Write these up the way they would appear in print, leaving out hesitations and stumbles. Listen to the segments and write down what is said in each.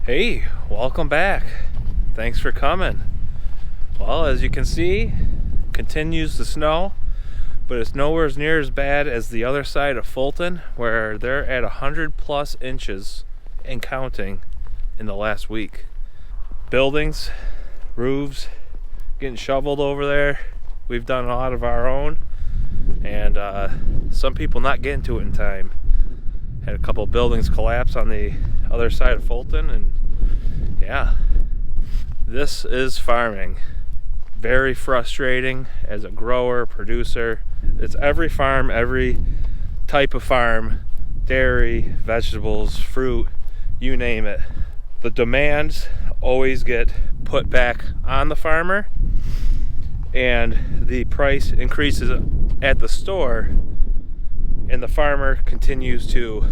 Hey, welcome back. Thanks for coming. Well, as you can see, continues to snow, but it's nowhere near as bad as the other side of Fulton, where they're at 100+ inches and counting in the last week. Buildings, roofs, getting shoveled over there. We've done a lot of our own, and some people not getting to it in time. Had a couple of buildings collapse on the other side of Fulton, and yeah, this is farming. Very frustrating as a grower, producer. It's every farm, every type of farm, dairy, vegetables, fruit, you name it. The demands always get put back on the farmer, and the price increases at the store, and the farmer continues to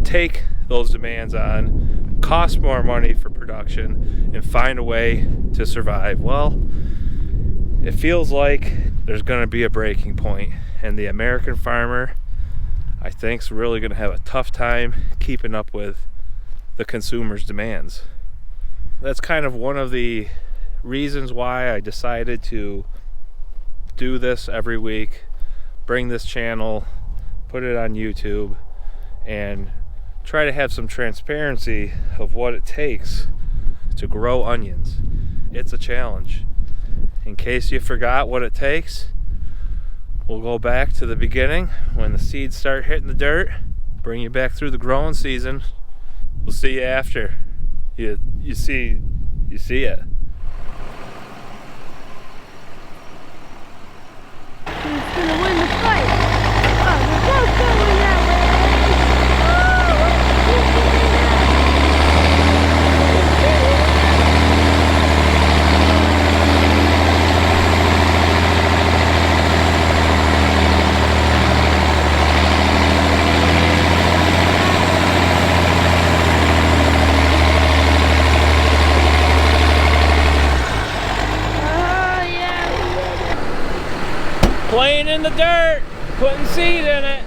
take those demands on, cost more money for production, and find a way to survive. Well, it feels like there's going to be a breaking point, and the American farmer, I think, is really going to have a tough time keeping up with the consumer's demands. That's kind of one of the reasons why I decided to do this every week, bring this channel, put it on YouTube, and try to have some transparency of what it takes to grow onions. It's a challenge. In case you forgot what it takes, we'll go back to the beginning when the seeds start hitting the dirt, bring you back through the growing season. We'll see you after you see it. Who's gonna win the fight? Oh, we're both going that way. Playing in the dirt, putting seed in it.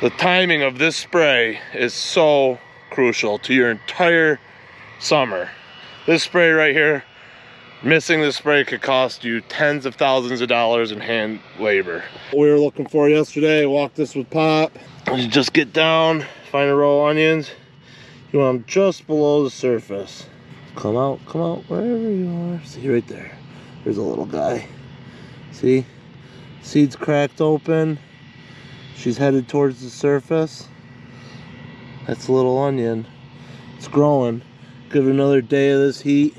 The timing of this spray is so crucial to your entire summer. This spray right here, missing this spray could cost you tens of thousands of dollars in hand labor. What we were looking for yesterday, walked this with Pop. You just get down, find a row of onions. You want them just below the surface. Come out, wherever you are. See right there, there's a little guy. See, seeds cracked open. She's headed towards the surface. That's a little onion. It's growing. Give it another day of this heat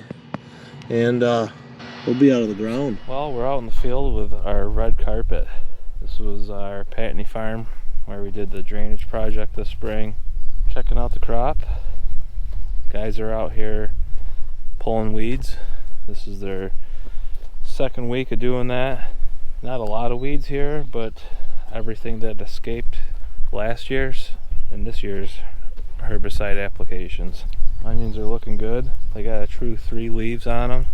and we'll be out of the ground. Well, we're out in the field with our red carpet. This was our Patney farm where we did the drainage project this spring. Checking out the crop. Guys are out here pulling weeds. This is their second week of doing that. Not a lot of weeds here, but everything that escaped last year's and this year's herbicide applications. Onions are looking good. They got a true 3 leaves on them.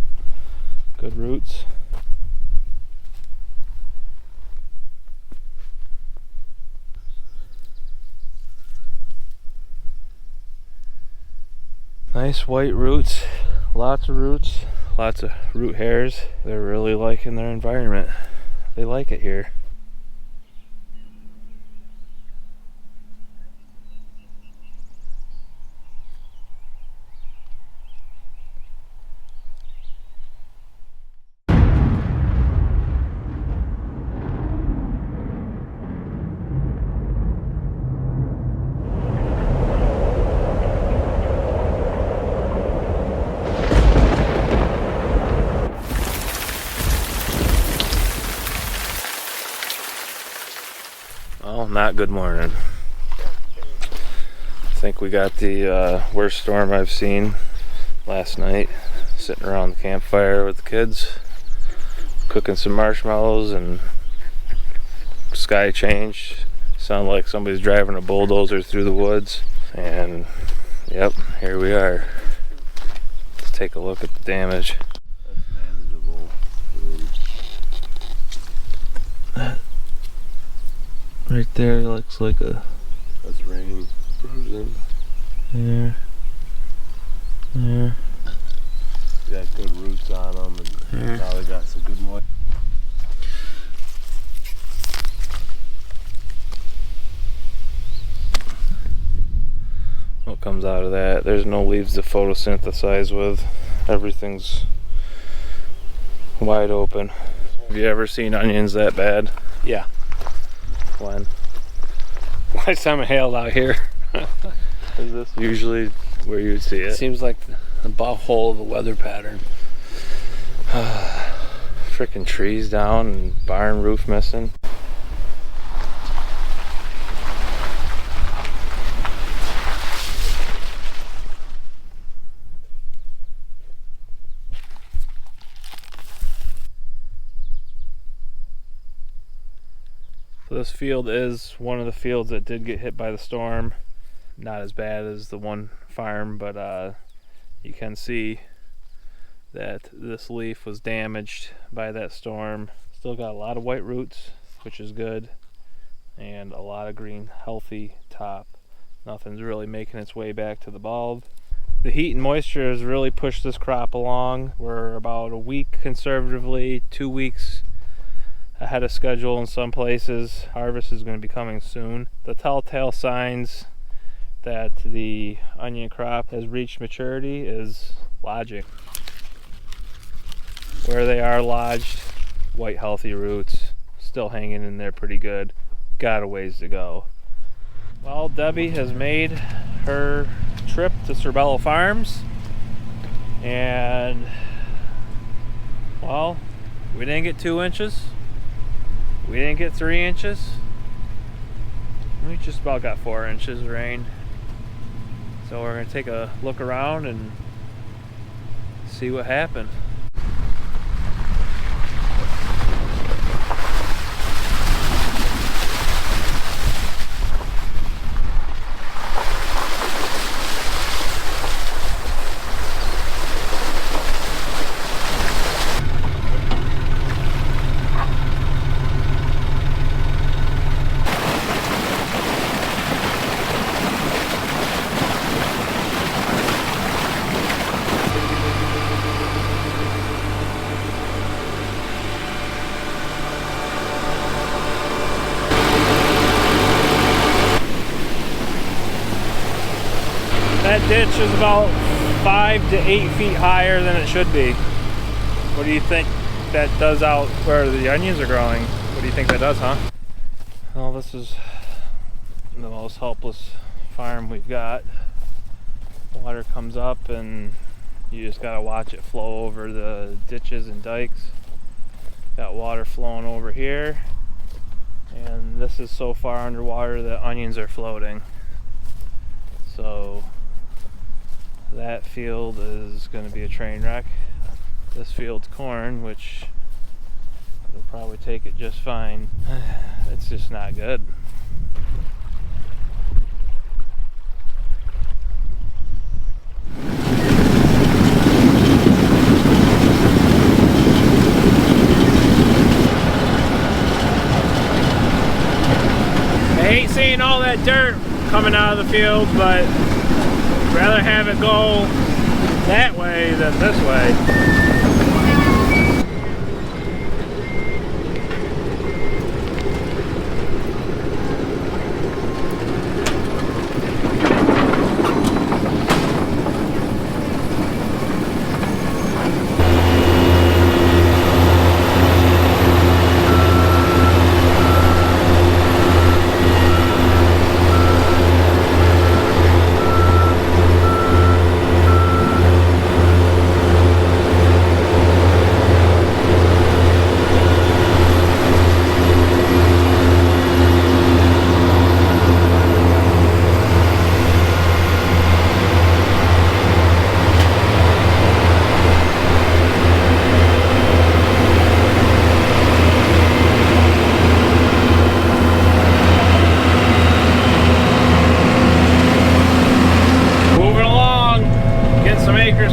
Good roots. Nice white roots. Lots of roots. Lots of root hairs. They're really liking their environment. They like it here. Well, not good morning. I think we got the worst storm I've seen last night. Sitting around the campfire with the kids, cooking some marshmallows, and sky changed. Sounded like somebody's driving a bulldozer through the woods. And yep, here we are. Let's take a look at the damage. That's manageable. Right there looks like a... That's rain bruising. There. There. Got good roots on them, and now they got some good moisture. What comes out of that? There's no leaves to photosynthesize with. Everything's wide open. Have you ever seen onions that bad? Yeah. When? Last time I hailed out here. Is this usually where you would see it? Seems like the butthole of the weather pattern. Freaking trees down and barn roof missing. So this field is one of the fields that did get hit by the storm. Not as bad as the one farm, but you can see that this leaf was damaged by that storm. Still got a lot of white roots, which is good, and a lot of green, healthy top. Nothing's really making its way back to the bulb. The heat and moisture has really pushed this crop along. We're about a week conservatively, 2 weeks ahead of schedule in some places. Harvest is going to be coming soon. The telltale signs that the onion crop has reached maturity is lodging. Where they are lodged, white healthy roots, still hanging in there pretty good. Got a ways to go. Well, Debbie has made her trip to Cerbella Farms, and well, we didn't get 2 inches. We didn't get 3 inches. We just about got 4 inches of rain. So we're gonna take a look around and see what happened. ditch is about 5 to 8 feet higher than it should be. What do you think that does out where the onions are growing? What do you think that does, huh? Well, this is the most helpless farm we've got. Water comes up and you just gotta watch it flow over the ditches and dikes. Got water flowing over here, and this is so far underwater that onions are floating. So that field is going to be a train wreck. This field's corn, which will probably take it just fine. It's just not good. I hate seeing all that dirt coming out of the field, but rather have it go that way than this way.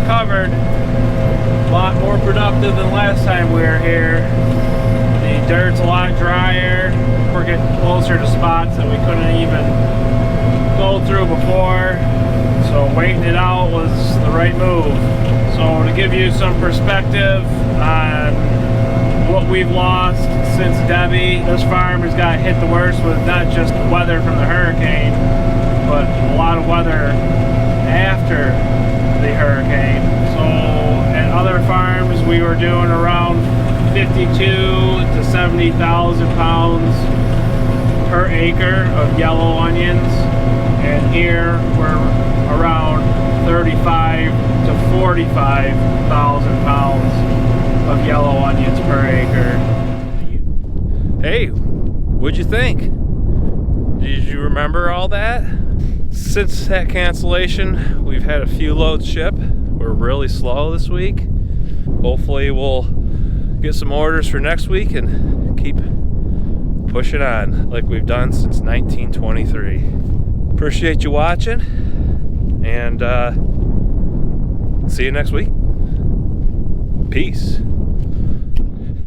Covered. A lot more productive than last time we were here. The dirt's a lot drier. We're getting closer to spots that we couldn't even go through before. So waiting it out was the right move. So to give you some perspective on what we've lost since Debbie, this farm has got hit the worst with not just weather from the hurricane, but a lot of weather after the hurricane. So at other farms we were doing around 52 to 70,000 pounds per acre of yellow onions, and here we're around 35 to 45,000 pounds of yellow onions per acre. Hey, what'd you think? Did you remember all that? Since that cancellation, we've had a few loads ship. We're really slow this week. Hopefully we'll get some orders for next week and keep pushing on like we've done since 1923. Appreciate you watching, and see you next week. Peace.